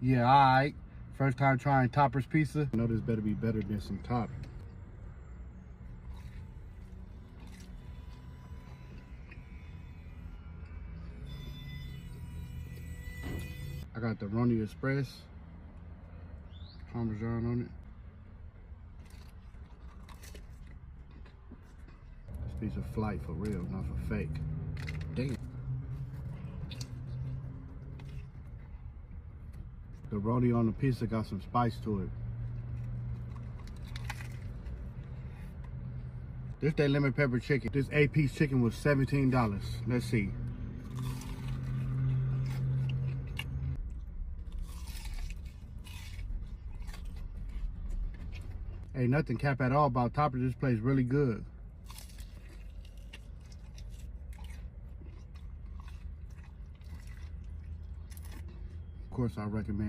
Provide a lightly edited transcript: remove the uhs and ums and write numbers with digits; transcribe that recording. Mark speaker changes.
Speaker 1: Yeah, alright. First time trying Topper's pizza. I know this better be better than some top. I got the Roni Express. Parmesan on it. This piece of flight for real, not for fake. Damn. The Roni on the pizza got some spice to it. This that lemon pepper chicken. This 8-piece chicken was $17. Let's see. Ain't nothing cap at all about Topper. This place really good. Of course, I recommend